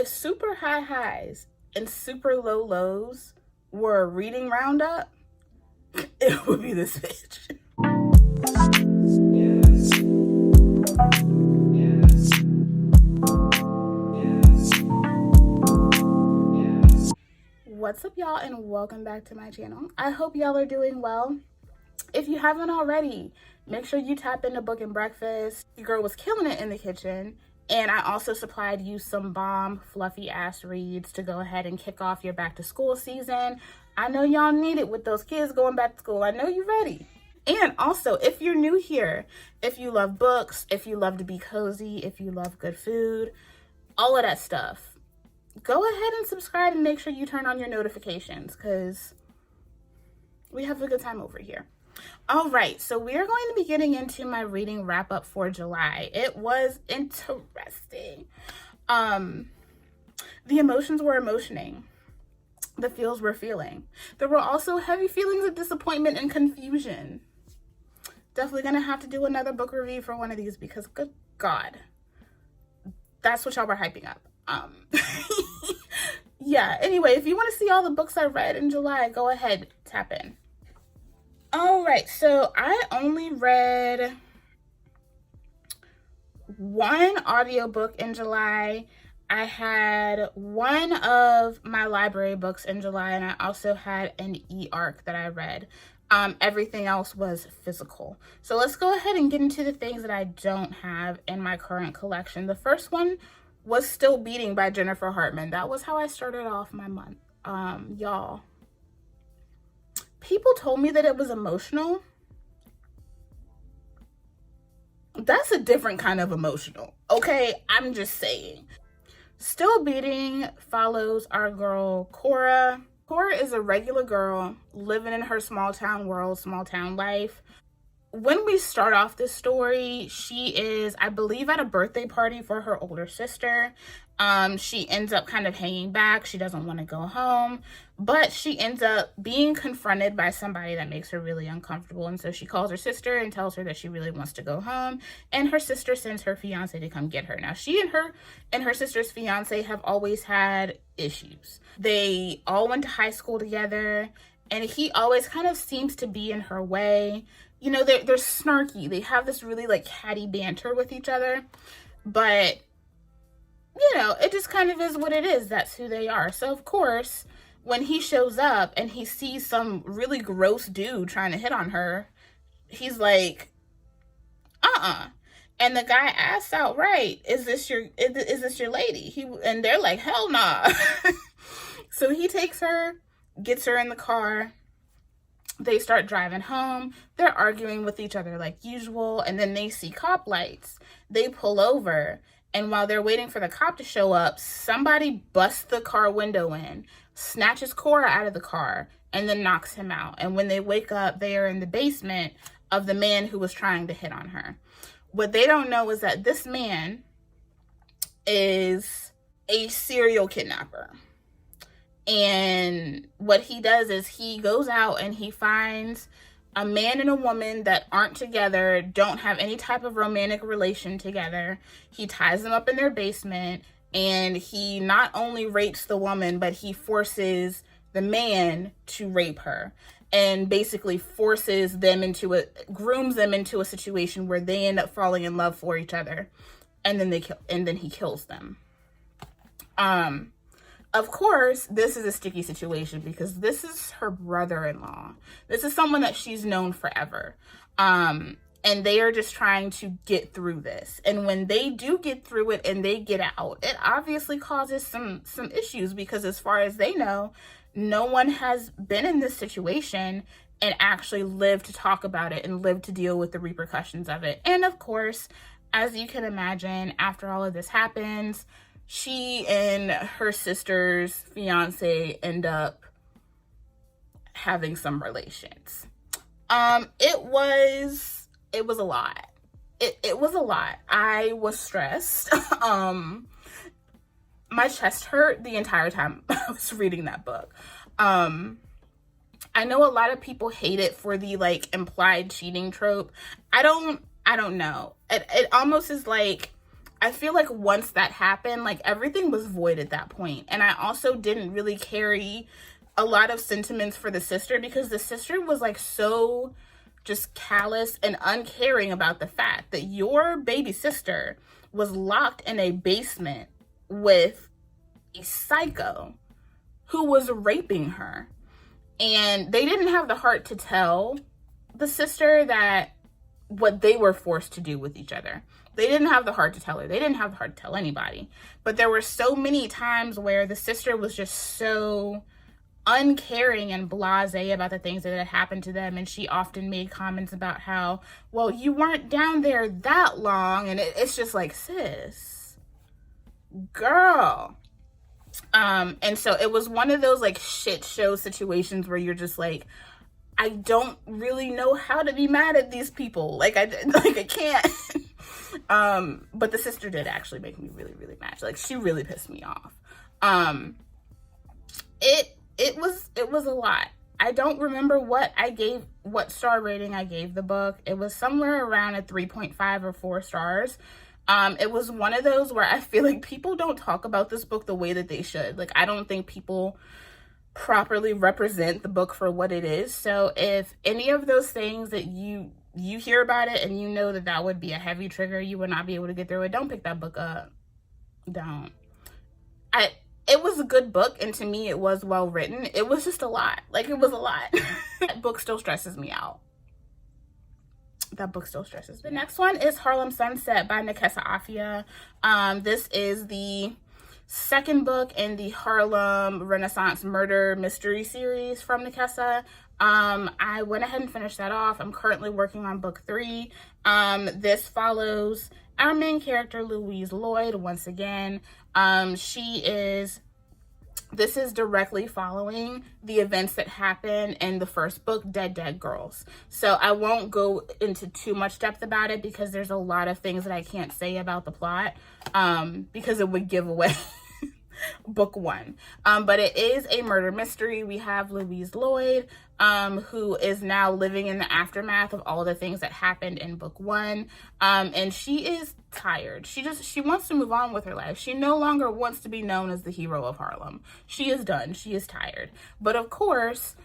If super high highs and super low lows were a reading roundup, it would be this bitch. What's up, y'all, and welcome back to my channel. I hope y'all are doing well. If you haven't already, make sure you tap into Book and Breakfast. Your girl was killing it in the kitchen, and I also supplied you some bomb, fluffy ass reads to go ahead and kick off your back to school season. I know y'all need it with those kids going back to school. I know you're ready. And also, if you're new here, if you love books, if you love to be cozy, if you love good food, all of that stuff, go ahead and subscribe and make sure you turn on your notifications because we have a good time over here. All right, so we are going to be getting into my reading wrap up for July. It was interesting. The emotions were emotioning. The feels were feeling. There were also heavy feelings of disappointment and confusion. Definitely gonna have to do another book review for one of these because good God, that's what y'all were hyping up. Yeah, anyway, if you want to see all the books I read in July, go ahead, tap in. All right, so I only read one audiobook in July. I had one of my library books in July, and I also had an e-arc that I read. Everything else was physical. So let's go ahead and get into the things that I don't have in my current collection. The first one was Still Beating by Jennifer Hartman. That was how I started off my month. Y'all, people told me that it was emotional. That's a different kind of emotional, okay? I'm just saying. Still Beating follows our girl, Cora. Cora is a regular girl living in her small town world, small town life. When we start off this story, she is, I believe, at a birthday party for her older sister. She ends up kind of hanging back. She doesn't want to go home, but she ends up being confronted by somebody that makes her really uncomfortable. And so she calls her sister and tells her that she really wants to go home. And her sister sends her fiance to come get her. Now, she and her sister's fiance have always had issues. They all went to high school together, and he always kind of seems to be in her way. You know, they're snarky. They have this really like catty banter with each other, but you know, it just kind of is what it is. That's who they are. So of course, when he shows up and he sees some really gross dude trying to hit on her, he's like, and the guy asks outright, is this your lady? And they're like, hell nah. So he takes her, gets her in the car. They start driving home. They're arguing with each other like usual. And then they see cop lights. They pull over. And while they're waiting for the cop to show up, somebody busts the car window in, snatches Cora out of the car, and then knocks him out. And when they wake up, they are in the basement of the man who was trying to hit on her. What they don't know is that this man is a serial kidnapper. And what he does is he goes out and he finds a man and a woman that aren't together, don't have any type of romantic relation together. He ties them up in their basement, and he not only rapes the woman, but he forces the man to rape her, and basically grooms them into a situation where they end up falling in love for each other, and then he kills them. Of course, this is a sticky situation because this is her brother-in-law. This is someone that she's known forever. And they are just trying to get through this. And when they do get through it and they get out, it obviously causes some issues because as far as they know, no one has been in this situation and actually lived to talk about it and lived to deal with the repercussions of it. And of course, as you can imagine, after all of this happens, she and her sister's fiance end up having some relations. It was a lot. It was a lot. I was stressed. My chest hurt the entire time I was reading that book. I know a lot of people hate it for the like implied cheating trope. I don't know. It almost is like I feel like once that happened, like everything was void at that point. And I also didn't really carry a lot of sentiments for the sister, because the sister was like so just callous and uncaring about the fact that your baby sister was locked in a basement with a psycho who was raping her. And they didn't have the heart to tell the sister that what they were forced to do with each other. They didn't have the heart to tell her. They didn't have the heart to tell anybody. But there were so many times where the sister was just so uncaring and blasé about the things that had happened to them. And she often made comments about how, well, you weren't down there that long. And it's just like, sis, girl. And so it was one of those like shit show situations where you're just like, I don't really know how to be mad at these people. Like I can't. But the sister did actually make me really, really mad. Like she really pissed me off. It was a lot. I don't remember what star rating I gave the book. It was somewhere around a 3.5 or 4 stars. It was one of those where I feel like people don't talk about this book the way that they should. Like, I don't think people properly represent the book for what it is. So if any of those things that you hear about it and you know that that would be a heavy trigger, you would not be able to get through it, don't pick that book up. Don't. It was a good book, and to me it was well written. It was just a lot. Like, it was a lot. That book still stresses me out. That book still stresses me. The next one is Harlem Sunset by Nekesa Afia. This is the second book in the Harlem Renaissance Murder Mystery series from Nekesa. I went ahead and finished that off. I'm currently working on book 3. This follows our main character, Louise Lloyd, once again. This is directly following the events that happen in the first book, Dead Girls. So I won't go into too much depth about it because there's a lot of things that I can't say about the plot, because it would give away book 1. But it is a murder mystery. We have Louise Lloyd, who is now living in the aftermath of all the things that happened in book 1. And she is tired. She wants to move on with her life. She no longer wants to be known as the hero of Harlem. She is done. She is tired. But of course,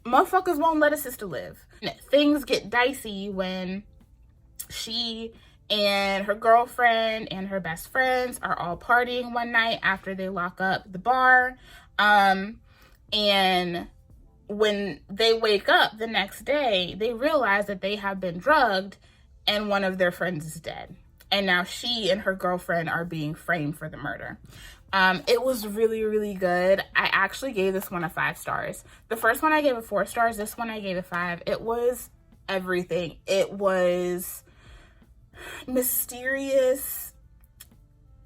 motherfuckers won't let a sister live. Things get dicey when she and her girlfriend and her best friends are all partying one night after they lock up the bar. And when they wake up the next day, they realize that they have been drugged and one of their friends is dead. And now she and her girlfriend are being framed for the murder. It was really, really good. I actually gave this one a 5 stars. The first one I gave it 4 stars. This one I gave it 5. It was everything. It was mysterious,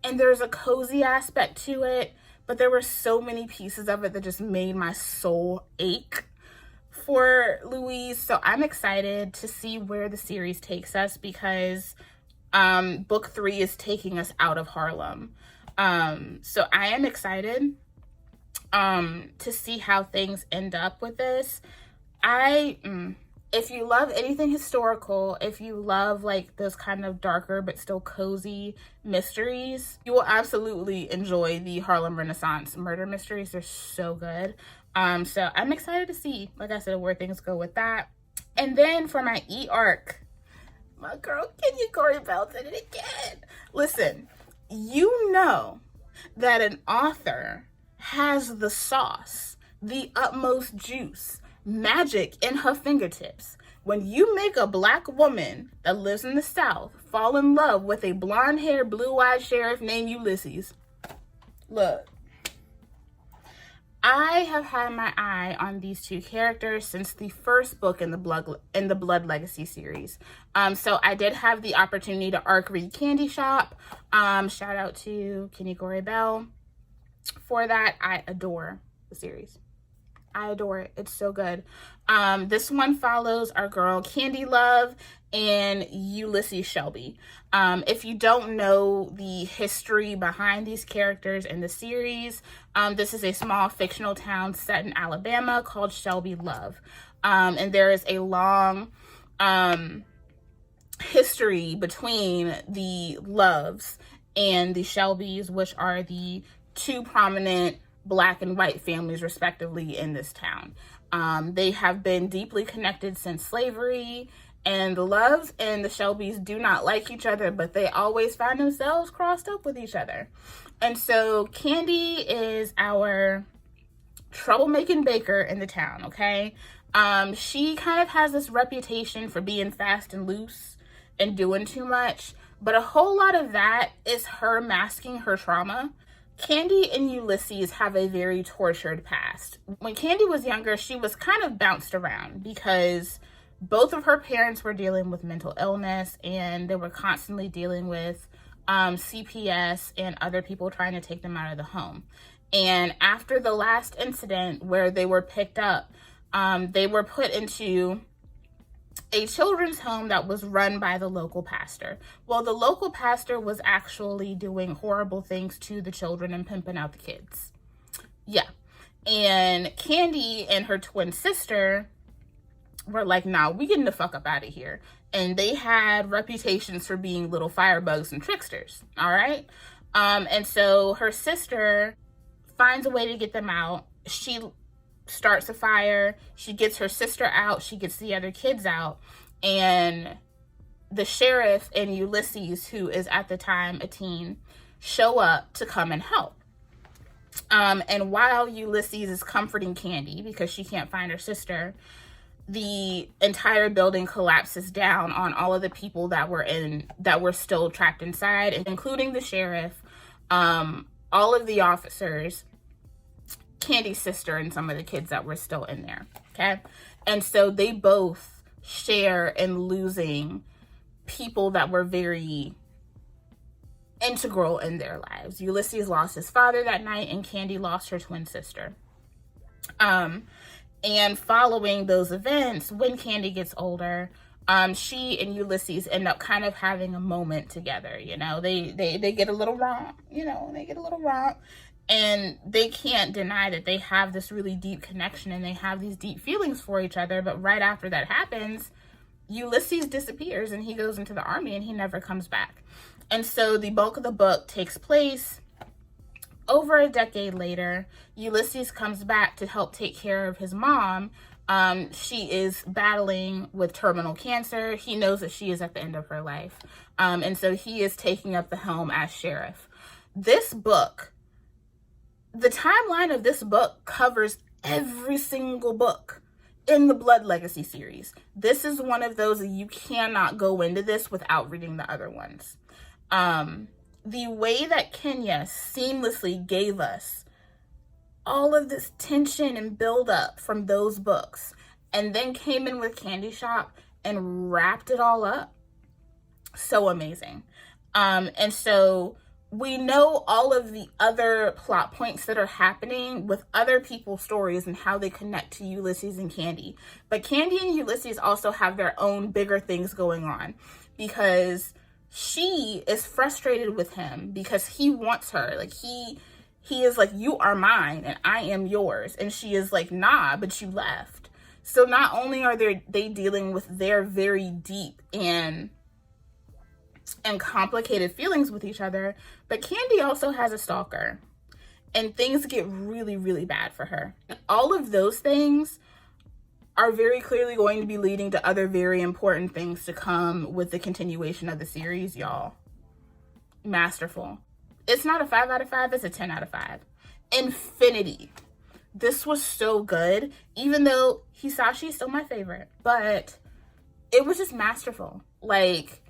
and there's a cozy aspect to it, but there were so many pieces of it that just made my soul ache for Louise. So I'm excited to see where the series takes us, because book 3 is taking us out of Harlem. So I am excited to see how things end up with this. If you love anything historical, if you love like those kind of darker but still cozy mysteries, you will absolutely enjoy the Harlem Renaissance murder mysteries. They're so good. So I'm excited to see, like I said, where things go with that. And then for my e-arc, my girl Goree-Bell did it again. Listen, you know that an author has the sauce, the utmost juice, magic in her fingertips. When you make a Black woman that lives in the South fall in love with a blonde-haired, blue-eyed sheriff named Ulysses. Look, I have had my eye on these 2 characters since the first book in the Blood Legacy series. So I did have the opportunity to arc read Candy Shop. Shout out to Goree-Bell for that. I adore the series. I adore it. It's so good. This one follows our girl Kandie Love and Ulysses Shelby. If you don't know the history behind these characters in the series, this is a small fictional town set in Alabama called Shelby Love. And there is a long history between the Loves and the Shelbys, which are the two prominent Black and white families respectively in this town. They have been deeply connected since slavery, and the Loves and the Shelbys do not like each other, but they always find themselves crossed up with each other. And so Kandie is our troublemaking baker in the town, okay? She kind of has this reputation for being fast and loose and doing too much, but a whole lot of that is her masking her trauma. Kandie and Ulysses have a very tortured past. When Kandie was younger, she was kind of bounced around because both of her parents were dealing with mental illness, and they were constantly dealing with CPS and other people trying to take them out of the home. And after the last incident where they were picked up, they were put into a children's home that was run by the local pastor. Well, the local pastor was actually doing horrible things to the children and pimping out the kids. Yeah. And Kandie and her twin sister were like, nah, we getting the fuck up out of here. And they had reputations for being little firebugs and tricksters. All right. And so her sister finds a way to get them out. She starts a fire. She gets her sister out. She gets the other kids out. And the sheriff and Ulysses, who is at the time a teen, show up to come and help. And while Ulysses is comforting Kandie because she can't find her sister, the entire building collapses down on all of the people that were still trapped inside, including the sheriff, all of the officers, Kandie's sister, and some of the kids that were still in there. Okay. And so they both share in losing people that were very integral in their lives. Ulysses lost his father that night, and Kandie lost her twin sister. And following those events, when Kandie gets older, she and Ulysses end up kind of having a moment together. You know, they get a little romp, and they can't deny that they have this really deep connection and they have these deep feelings for each other. But right after that happens, Ulysses disappears and he goes into the army and he never comes back. And so the bulk of the book takes place over a decade later. Ulysses comes back to help take care of his mom. She is battling with terminal cancer. He knows that she is at the end of her life. And so he is taking up the helm as sheriff. This book, the timeline of this book covers every single book in the Blood Legacy series. This is one of those that you cannot go into this without reading the other ones. The way that Kenya seamlessly gave us all of this tension and buildup from those books, and then came in with Candy Shop and wrapped it all up, so amazing. And so we know all of the other plot points that are happening with other people's stories and how they connect to Ulysses and Kandie. But Kandie and Ulysses also have their own bigger things going on, because she is frustrated with him because he wants her. Like he is like, you are mine and I am yours. And she is like, nah, but you left. So not only are they dealing with their very deep and complicated feelings with each other, but Kandie also has a stalker, and things get really, really bad for her. All of those things are very clearly going to be leading to other very important things to come with the continuation of the series, y'all. Masterful. It's not a 5 out of 5, it's a 10 out of 5. Infinity. This was so good, even though Hisashi's still my favorite, but it was just masterful. Like,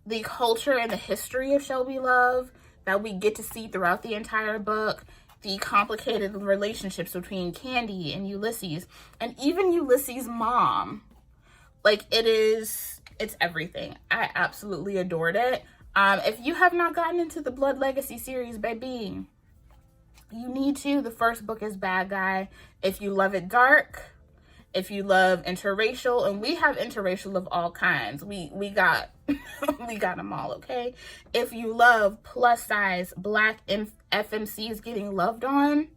the culture and the history of Shelby Love that we get to see throughout the entire book, the complicated relationships between Kandie and Ulysses, and even Ulysses' mom. Like, it's everything. I absolutely adored it. If you have not gotten into the Blood Legacy series, baby, you need to. The first book is Bad Guy. If you love it dark, if you love interracial, and we have interracial of all kinds. We got we got them all, okay? If you love plus size Black FMCs getting loved on,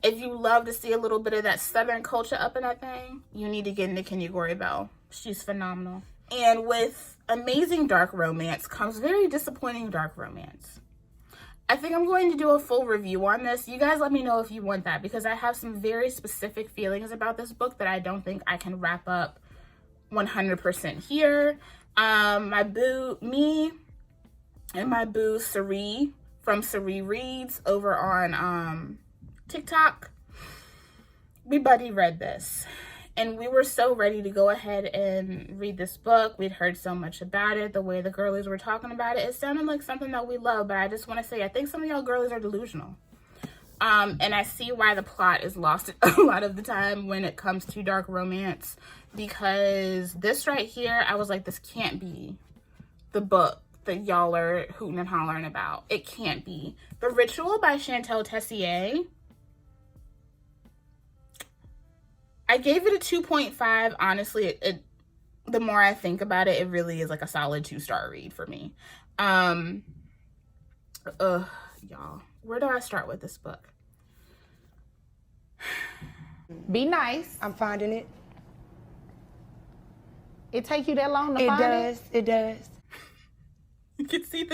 if you love to see a little bit of that Southern culture up in that thing, you need to get into Goree-Bell. She's phenomenal. And with amazing dark romance comes very disappointing dark romance. I think I'm going to do a full review on this. You guys let me know if you want that, because I have some very specific feelings about this book that I don't think I can wrap up 100% here. Me and my boo Sari from Sari Reads over on TikTok, we buddy read this. And we were so ready to go ahead and read this book. We'd heard so much about it. The way the girlies were talking about it, it sounded like something that we love. But I just want to say, I think some of y'all girlies are delusional. And I see why the plot is lost a lot of the time when it comes to dark romance. Because this right here, I was like, this can't be the book that y'all are hooting and hollering about. It can't be. The Ritual by Shantel Tessier, I gave it a 2.5. Honestly, the more I think about it, it really is like a solid 2-star read for me. Y'all, where do I start with this book? Be nice. I'm finding it. It take you that long to find it? It does. You can see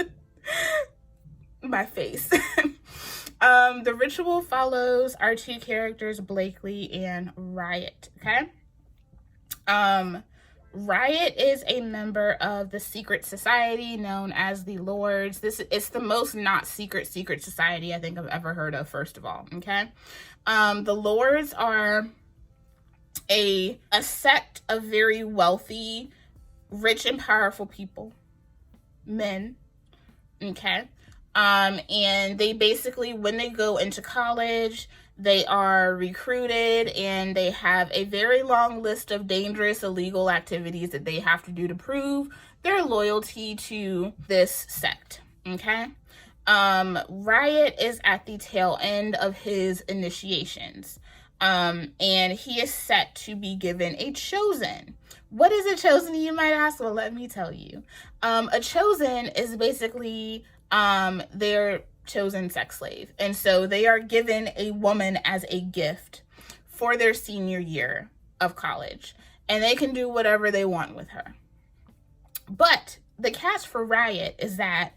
my face. The Ritual follows our two characters, Blakely and Riot, okay? Riot is a member of the secret society known as the Lords. It's the most not secret society I think I've ever heard of, first of all, okay? The Lords are a sect of very wealthy, rich and powerful people, men, okay? And they basically, when they go into college, they are recruited and they have a very long list of dangerous illegal activities that they have to do to prove their loyalty to this sect, okay? Riot is at the tail end of his initiations, and he is set to be given a chosen. What is a chosen, you might ask? Well, let me tell you. A chosen is basically their chosen sex slave. And so they are given a woman as a gift for their senior year of college. And they can do whatever they want with her. But the catch for Riot is that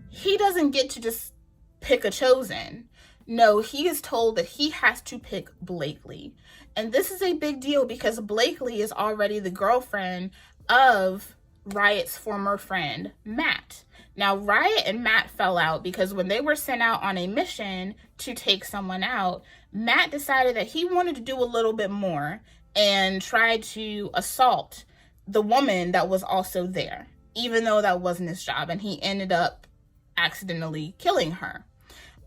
he doesn't get to just pick a chosen. No, he is told that he has to pick Blakely. And this is a big deal because Blakely is already the girlfriend of Riot's former friend, Matt. Now, Riot and Matt fell out because when they were sent out on a mission to take someone out, Matt decided that he wanted to do a little bit more and tried to assault the woman that was also there, even though that wasn't his job. And he ended up accidentally killing her.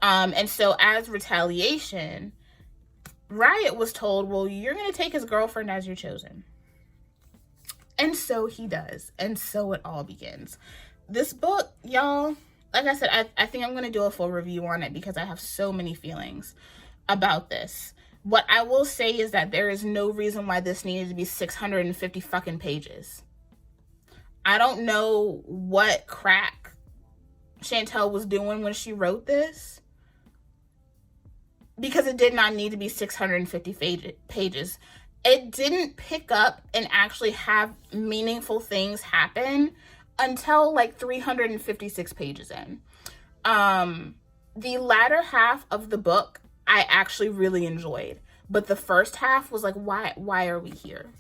And so as retaliation, Riot was told, well, you're going to take his girlfriend as your chosen. And so he does. And so it all begins. This book, y'all, like I said, I think I'm going to do a full review on it because I have so many feelings about this. What I will say is that there is no reason why this needed to be 650 fucking pages. I don't know what crack Shantel was doing when she wrote this, because it did not need to be 650 pages. It didn't pick up and actually have meaningful things happen until like 356 pages in. The latter half of the book I actually really enjoyed, but the first half was like, why are we here?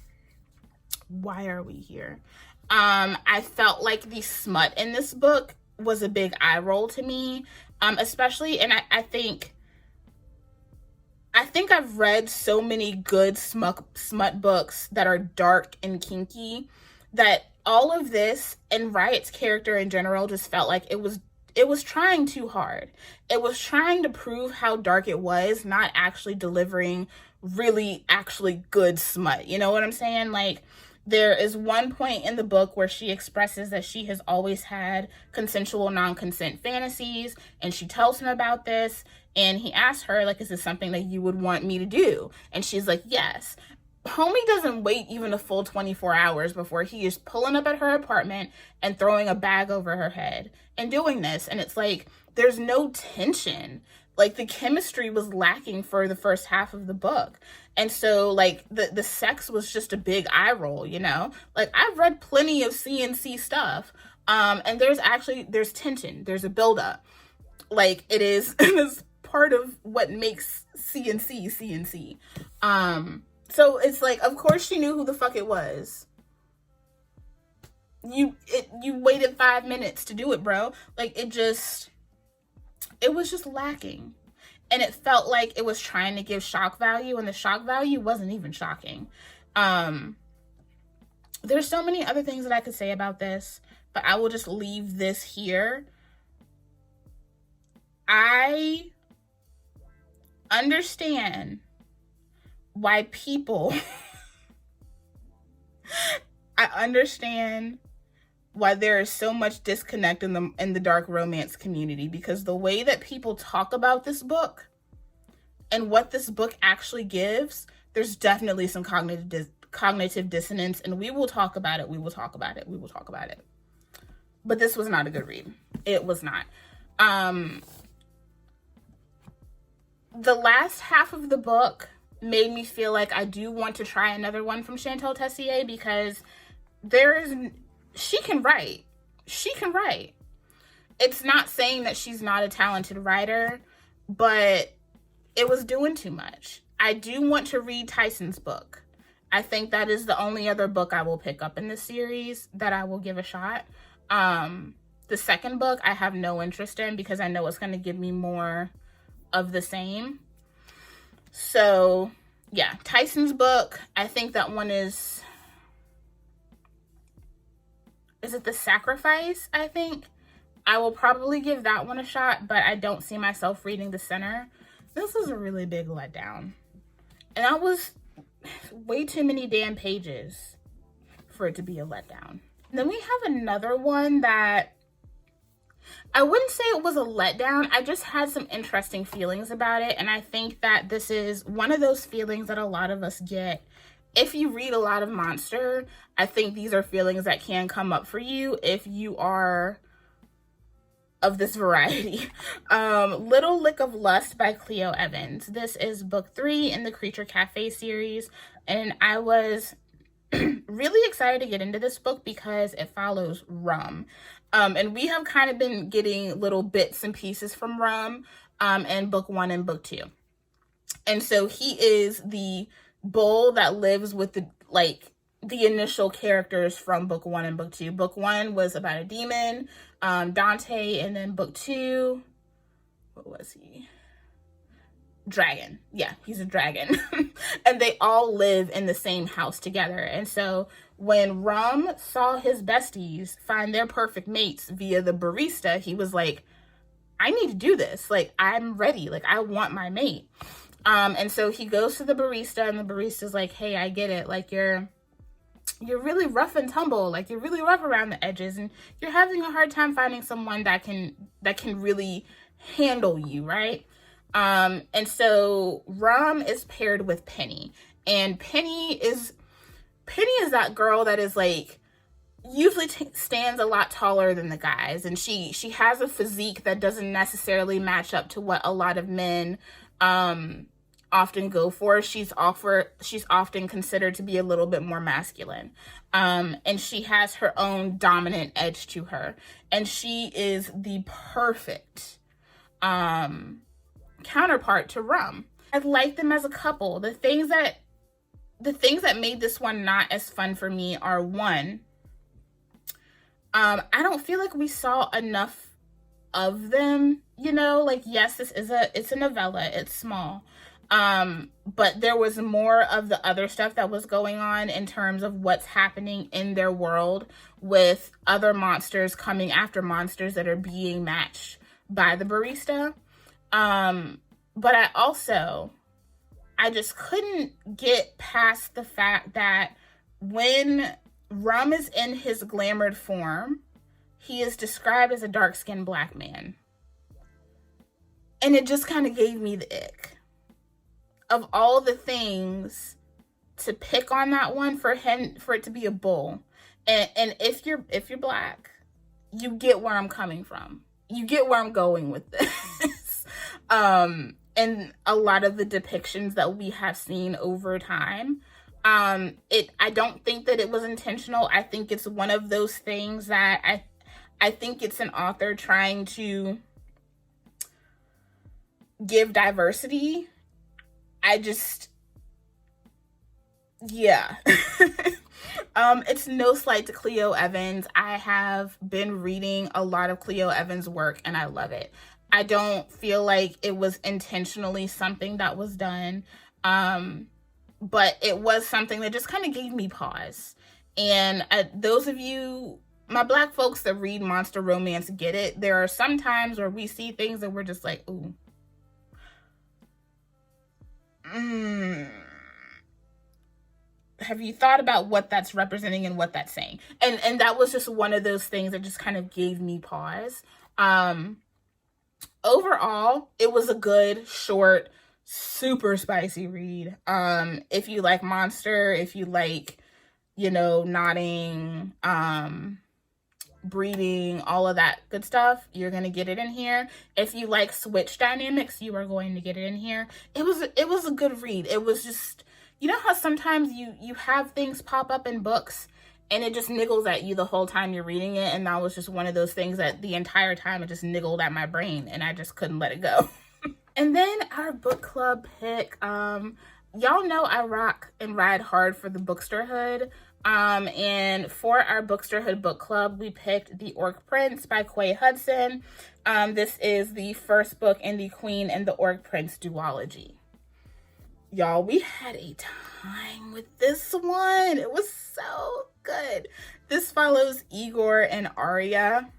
Why are we here? I felt like the smut in this book was a big eye roll to me, especially, and I think I've read so many good smut books that are dark and kinky that all of this and Riot's character in general just felt like it was trying too hard. It was trying to prove how dark it was, not actually delivering really actually good smut. You know what I'm saying? Like, there is one point in the book where she expresses that she has always had consensual non-consent fantasies, and she tells him about this, and he asks her, like, is this something that you would want me to do? And she's like, yes. Homie doesn't wait even a full 24 hours before he is pulling up at her apartment and throwing a bag over her head and doing this. And it's like, there's no tension. Like, the chemistry was lacking for the first half of the book. And so, like, the sex was just a big eye roll, you know? Like, I've read plenty of CNC stuff. And there's tension. There's a buildup. Like, it is part of what makes CNC. So it's like, of course she knew who the fuck it was. You waited 5 minutes to do it, bro. Like, it was just lacking. And it felt like it was trying to give shock value, and the shock value wasn't even shocking. There's so many other things that I could say about this, but I will just leave this here. I understand why people I understand why there is so much disconnect in the dark romance community, because the way that people talk about this book and what this book actually gives, there's definitely some cognitive dissonance, and we will talk about it. But this was not a good read. It was not. The last half of the book made me feel like I do want to try another one from Shantel Tessier, because she can write. It's not saying that she's not a talented writer, but it was doing too much. I do want to read Tyson's book. I think that is the only other book I will pick up in this series that I will give a shot. The second book I have no interest in, because I know it's going to give me more of the same. So yeah, Tyson's book, I think that one is it The Sacrifice? I think I will probably give that one a shot, but I don't see myself reading The Center. This was a really big letdown, and that was way too many damn pages for it to be a letdown. And then we have another one that I wouldn't say it was a letdown. I just had some interesting feelings about it. And I think that this is one of those feelings that a lot of us get. If you read a lot of Monster, I think these are feelings that can come up for you if you are of this variety. Little Lick of Lust by Clio Evans. This is book 3 in the Creature Cafe series. And I was really excited to get into this book because it follows Rum. And we have kind of been getting little bits and pieces from Rum in book 1 and book 2. And so he is the bull that lives with the initial characters from book 1 and book 2. Book 1 was about a demon, Dante, and then book 2, what was he? Dragon. Yeah, he's a dragon. And they all live in the same house together. And so when Rum saw his besties find their perfect mates via the barista, he was like, I need to do this. Like, I'm ready. Like, I want my mate. And so he goes to the barista, and the barista's like, hey, I get it. Like, you're really rough and tumble. Like, you're really rough around the edges, and you're having a hard time finding someone that can really handle you, right? And so Rum is paired with Penny, and Penny is that girl that is like usually stands a lot taller than the guys, and she has a physique that doesn't necessarily match up to what a lot of men often go for. She's often considered to be a little bit more masculine, and she has her own dominant edge to her, and she is the perfect counterpart to Rum. I like them as a couple. The things that made this one not as fun for me are, one, I don't feel like we saw enough of them, you know, like, yes, it's a novella, it's small, but there was more of the other stuff that was going on in terms of what's happening in their world with other monsters coming after monsters that are being matched by the barista. But I just couldn't get past the fact that when Rum is in his glamoured form, he is described as a dark-skinned black man. And it just kind of gave me the ick. Of all the things to pick on that one, for it to be a bull. And if you're black, you get where I'm coming from. You get where I'm going with this. And a lot of the depictions that we have seen over time. I don't think that it was intentional. I think it's one of those things that I think it's an author trying to give diversity. Yeah. It's no slight to Clio Evans. I have been reading a lot of Clio Evans' work and I love it. I don't feel like it was intentionally something that was done. But it was something that just kind of gave me pause. And those of you, my Black folks that read monster romance get it. There are some times where we see things that we're just like, ooh. Have you thought about what that's representing and what that's saying? And that was just one of those things that just kind of gave me pause. Overall, it was a good, short, super spicy read. If you like monster, if you like, nodding, breeding, all of that good stuff, you're gonna get it in here. If you like switch dynamics, you are going to get it in here. It was a good read. It was just, you know how sometimes you have things pop up in books and it just niggles at you the whole time you're reading it, and that was just one of those things that the entire time it just niggled at my brain and I just couldn't let it go. And then our book club pick, y'all know I rock and ride hard for the Booksterhood. And for our Booksterhood book club, we picked The Orc Prince by Qua Hudson. This is the first book in the Queen and the Orc Prince duology. Y'all, we had a time with this one. It was so good. This follows Igor and Arya.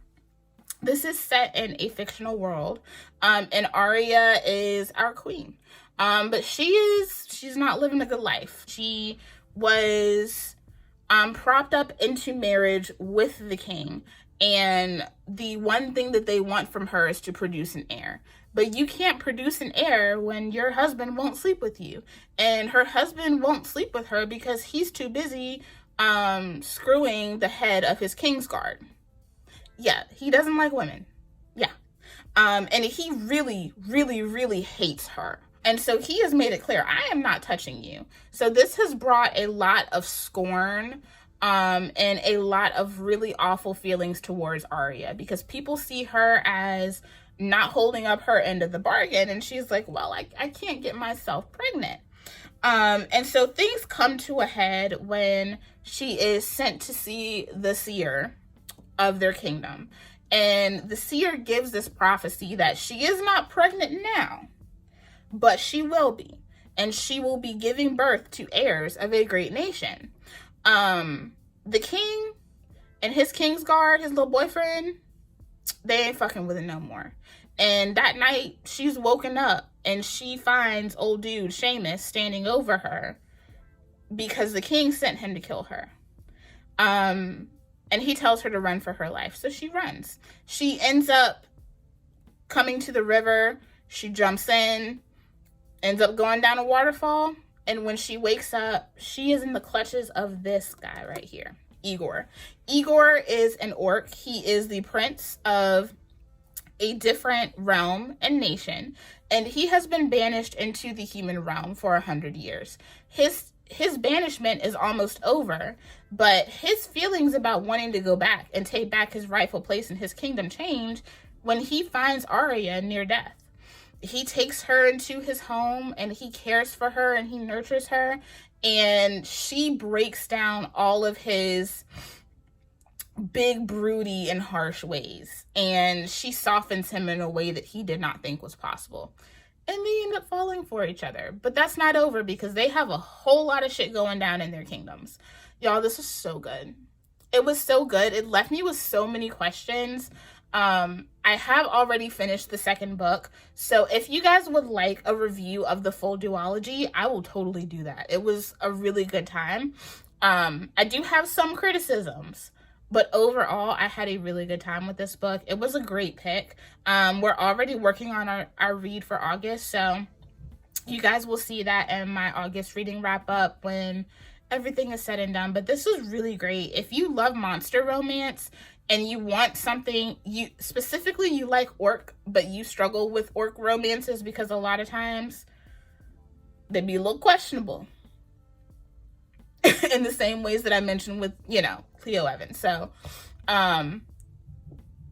This is set in a fictional world, and Arya is our queen. But she's not living a good life. She was propped up into marriage with the king, and the one thing that they want from her is to produce an heir. But you can't produce an heir when your husband won't sleep with you, and her husband won't sleep with her because he's too busy screwing the head of his Kingsguard. Yeah, he doesn't like women. Yeah. And he really, really, really hates her. And so he has made it clear, I am not touching you. So this has brought a lot of scorn and a lot of really awful feelings towards Arya, because people see her as not holding up her end of the bargain. And she's like, well, I can't get myself pregnant. And so things come to a head when she is sent to see the seer of their kingdom. And the seer gives this prophecy that she is not pregnant now, but she will be. And she will be giving birth to heirs of a great nation. The king and his Kingsguard, his little boyfriend, they ain't fucking with it no more. And that night, she's woken up and she finds old dude Seamus standing over her because the king sent him to kill her. And he tells her to run for her life. So she runs. She ends up coming to the river. She jumps in, ends up going down a waterfall. And when she wakes up, she is in the clutches of this guy right here, Igor. Igor is an orc. He is the prince of a different realm and nation. And he has been banished into the human realm for 100 years. His banishment is almost over, but his feelings about wanting to go back and take back his rightful place in his kingdom change when he finds Arya near death. He takes her into his home and he cares for her and he nurtures her, and she breaks down all of his big, broody, and harsh ways, and she softens him in a way that he did not think was possible. And they end up falling for each other. But that's not over, because they have a whole lot of shit going down in their kingdoms. Y'all, this was so good. It was so good. It left me with so many questions. I have already finished the second book. So if you guys would like a review of the full duology, I will totally do that. It was a really good time. I do have some criticisms, but overall, I had a really good time with this book. It was a great pick. We're already working on our read for August, so you guys will see that in my August reading wrap up when everything is said and done. But this was really great. If you love monster romance and you want something, you like orc, but you struggle with orc romances because a lot of times they be a little questionable in the same ways that I mentioned with, Clio Evans. So,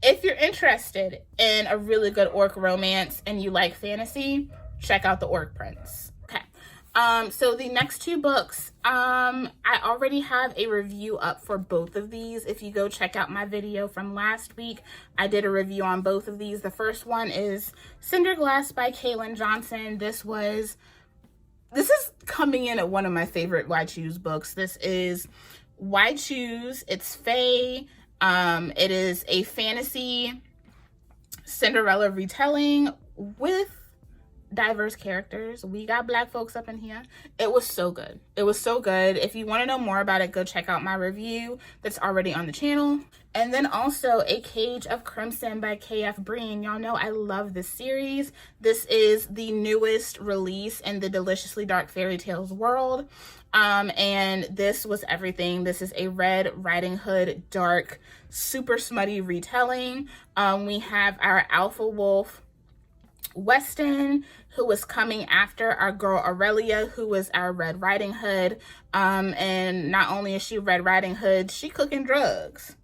if you're interested in a really good orc romance and you like fantasy, check out the Orc Prince. Okay. So the next two books, I already have a review up for both of these. If you go check out my video from last week, I did a review on both of these. The first one is Cindered by Chalan Johnson. This is coming in at one of my favorite Why Choose books. This is Why Choose. It's Fae. It is a fantasy Cinderella retelling with diverse characters. We got Black folks up in here. It was so good. It was so good. If you want to know more about it, go check out my review that's already on the channel. And then also A Cage of Crimson by K.F. Breene. Y'all know I love this series. This is the newest release in the Deliciously Dark Fairy Tales world. And this was everything. This is a Red Riding Hood dark, super smutty retelling. We have our alpha wolf Weston, who was coming after our girl Aurelia, who was our Red Riding Hood. And not only is she Red Riding Hood, she cooking drugs.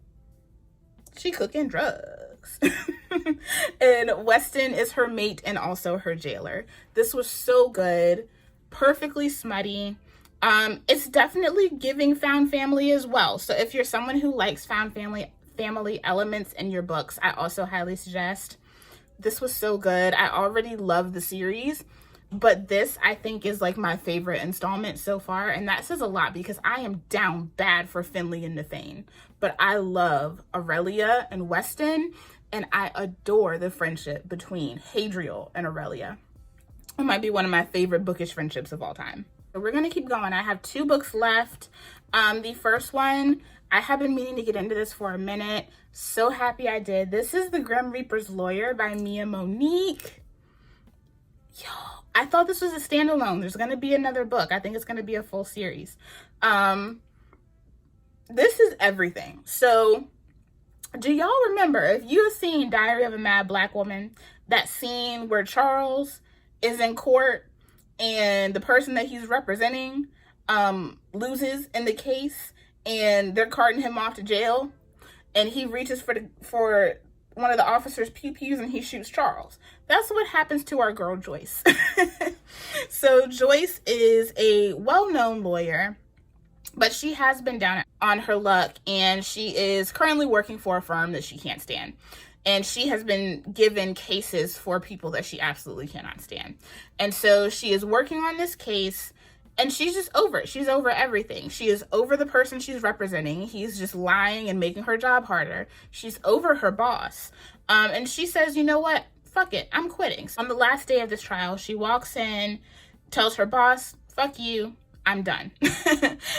And Weston is her mate and also her jailer. This was so good, perfectly smutty. It's definitely giving found family as well. So if you're someone who likes found family elements in your books, I also highly suggest. This was so good. I already love the series, but this I think is like my favorite installment so far, and that says a lot because I am down bad for Finley and Nefane, but I love Aurelia and Weston, and I adore the friendship between Hadriel and Aurelia. It might be one of my favorite bookish friendships of all time. So we're gonna keep going. I have two books left. The first one, I have been meaning to get into this for a minute. So happy I did. This is The Grim Reaper's Lawyer by Mia Monique. Yo, I thought this was a standalone. There's gonna be another book. I think it's gonna be a full series. This is everything. So do y'all remember, if you have seen Diary of a Mad Black Woman, that scene where Charles is in court and the person that he's representing loses in the case and they're carting him off to jail, and he reaches for one of the officer's pew-pews and he shoots Charles? That's what happens to our girl Joyce. So Joyce is a well-known lawyer, but she has been down on her luck, and she is currently working for a firm that she can't stand. And she has been given cases for people that she absolutely cannot stand. And so she is working on this case, and she's just over it. She's over everything. She is over the person she's representing. He's just lying and making her job harder. She's over her boss. And she says, you know what? Fuck it. I'm quitting. So on the last day of this trial, she walks in, tells her boss, fuck you. I'm done.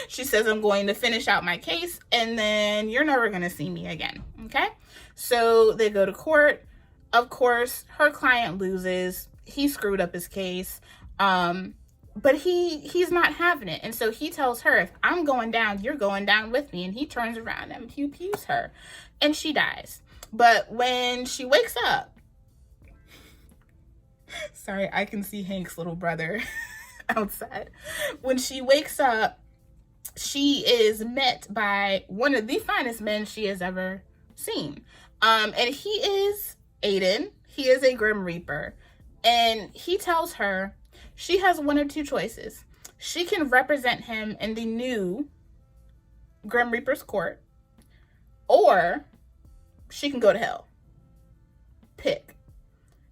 She says, I'm going to finish out my case, and then you're never going to see me again. Okay? So they go to court. Of course, her client loses. He screwed up his case. But he's not having it. And so he tells her, if I'm going down, you're going down with me. And he turns around and pew-pews her. And she dies. But when she wakes up, sorry, I can see Hank's little brother outside. When she wakes up, she is met by one of the finest men she has ever seen. And he is Aiden. He is a Grim Reaper. And he tells her she has one of two choices. She can represent him in the new Grim Reaper's court, or she can go to hell. Pick.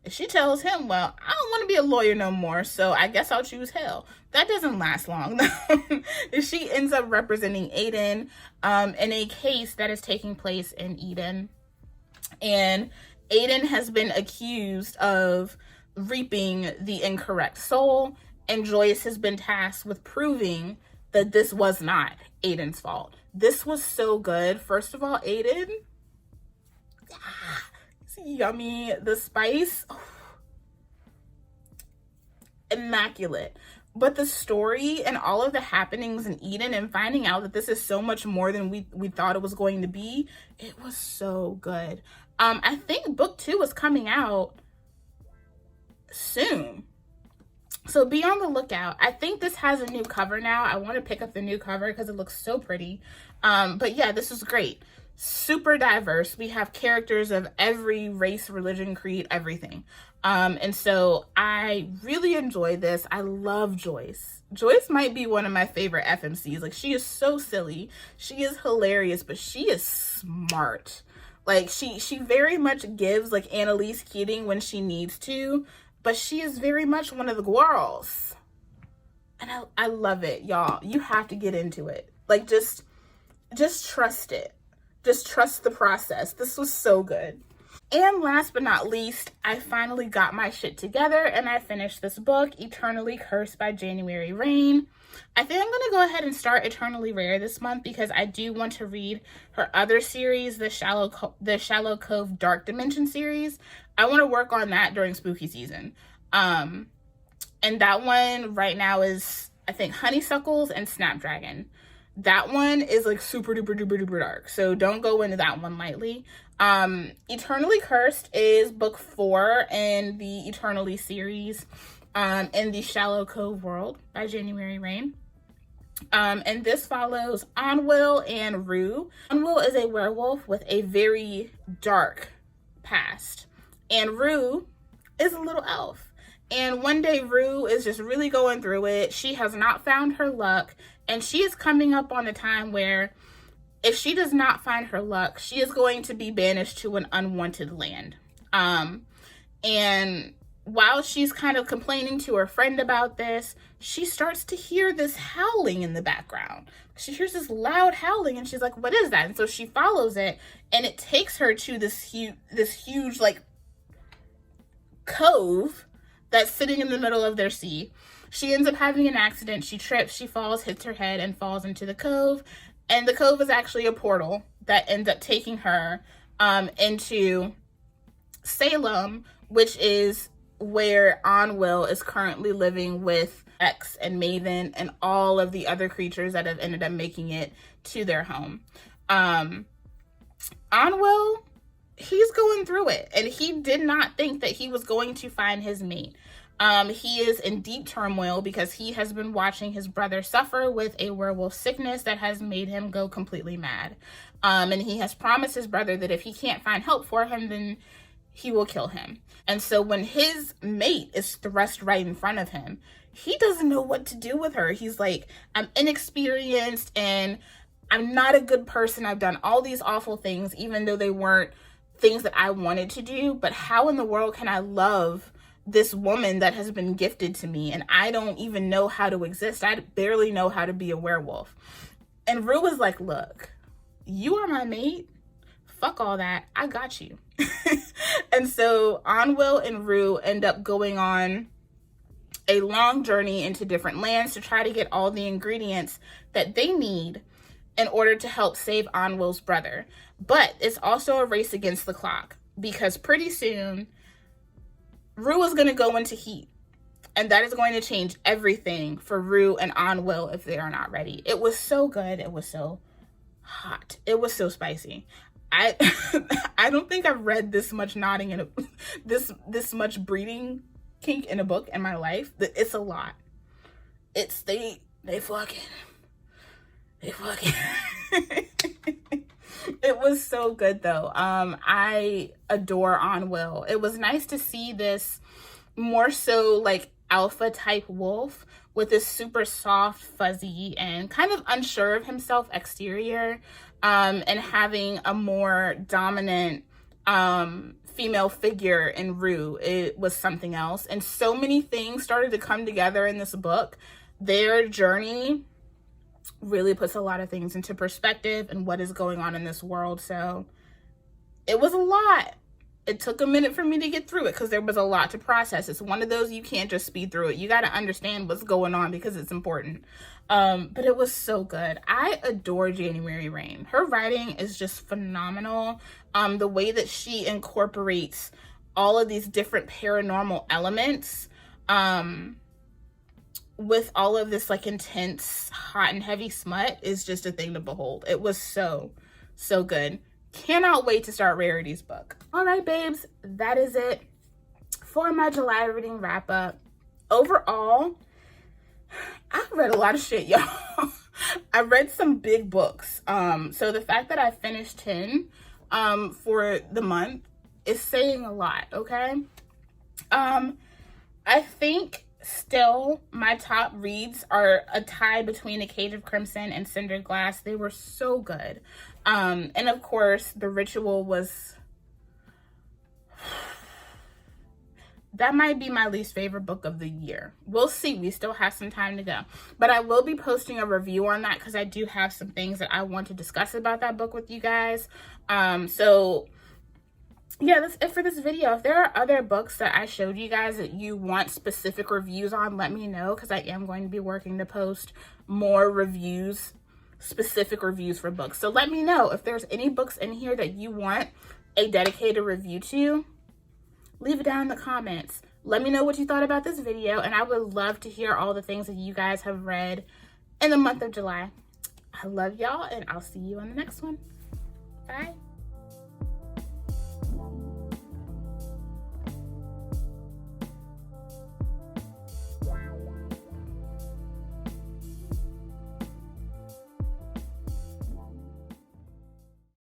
And she tells him, well, I don't want to be a lawyer no more, so I guess I'll choose hell. That doesn't last long, though. She ends up representing Aiden in a case that is taking place in Eden. And Aiden has been accused of reaping the incorrect soul, and Joyce has been tasked with proving that this was not Aiden's fault. This was so good. First of all, Aiden, yummy. The spice, immaculate. But the story and all of the happenings in Eden and finding out that this is so much more than we thought it was going to be, it was so good. I think book 2 is coming out soon, so be on the lookout. I think this has a new cover now. I want to pick up the new cover because it looks so pretty. But yeah, this is great. Super diverse. We have characters of every race, religion, creed, everything. And so I really enjoyed this. I love Joyce. Joyce might be one of my favorite FMCs. Like, she is so silly. She is hilarious, but she is smart. Like, she very much gives, like, Annalise Keating when she needs to, but she is very much one of the girls. And I love it, y'all. You have to get into it. Like, just trust it. Just trust the process. This was so good. And last but not least, I finally got my shit together and I finished this book, Eternally Cursed by January Rayne. I think I'm going to go ahead and start Eternally Rare this month because I do want to read her other series, the Shallow Cove Dark Dimension series. I want to work on that during spooky season. And that one right now is, I think, Honeysuckles and Snapdragon. That one is like super duper duper duper dark, so don't go into that one lightly. Eternally Cursed is book 4 in the Eternally series, in the Shallow Cove world by January Rayne. And this follows Onwil and Rue. Onwil is a werewolf with a very dark past, and Rue is a little elf. And one day Rue is just really going through it. She has not found her luck, and she is coming up on a time where if she does not find her luck, she is going to be banished to an unwanted land. And while she's kind of complaining to her friend about this, she starts to hear this howling in the background. She hears this loud howling, and she's like, what is that? And so she follows it, and it takes her to this huge like cove that's sitting in the middle of their sea. She ends up having an accident. She trips, she falls, hits her head, and falls into the cove. And the cove is actually a portal that ends up taking her into Salem, which is where Onwil is currently living with X and Maven and all of the other creatures that have ended up making it to their home. Onwil, he's going through it, and he did not think that he was going to find his mate. He is in deep turmoil because he has been watching his brother suffer with a werewolf sickness that has made him go completely mad. And he has promised his brother that if he can't find help for him, then he will kill him. And so when his mate is thrust right in front of him, he doesn't know what to do with her. He's like, I'm inexperienced and I'm not a good person. I've done all these awful things, even though they weren't things that I wanted to do. But how in the world can I love this woman that has been gifted to me, and I don't even know how to exist? I barely know how to be a werewolf. And Rue was like, look, you are my mate. Fuck all that. I got you. And so Onwil and Rue end up going on a long journey into different lands to try to get all the ingredients that they need in order to help save Onwil's brother. But it's also a race against the clock, because pretty soon Rue is going to go into heat, and that is going to change everything for Rue and Onwil if they are not ready. It was so good. It was so hot. It was so spicy. I don't think I've read this much nodding in this much breeding kink in a book in my life. It's a lot. It's they fucking. It was so good though. I adore Onwil. It was nice to see this more so like alpha type wolf with this super soft, fuzzy, and kind of unsure of himself exterior, and having a more dominant female figure in Rue. It was something else. And so many things started to come together in this book. Their journey really puts a lot of things into perspective and what is going on in this world. So it was a lot. It took a minute for me to get through it because there was a lot to process. It's one of those you can't just speed through it. You got to understand what's going on because it's important. But it was so good. I adore January Rayne. Her writing is just phenomenal. The way that she incorporates all of these different paranormal elements with all of this like intense, hot and heavy smut is just a thing to behold. It was so good. Cannot wait to start Rarity's book. All right, babes, that is it for my July reading wrap up. Overall, I've read a lot of shit, y'all. I read some big books. So the fact that I finished 10 for the month is saying a lot, okay? I think still my top reads are a tie between A Cage of Crimson and Cindered Glass. They were so good. And of course, The Ritual was... that might be my least favorite book of the year. We'll see. We still have some time to go. But I will be posting a review on that because I do have some things that I want to discuss about that book with you guys. So yeah, that's it for this video. If there are other books that I showed you guys that you want specific reviews on, let me know, because I am going to be working to post more reviews, specific reviews for books. So let me know if there's any books in here that you want a dedicated review to. Leave it down in the comments. Let me know what you thought about this video, and I would love to hear all the things that you guys have read in the month of July. I love y'all, and I'll see you on the next one. Bye.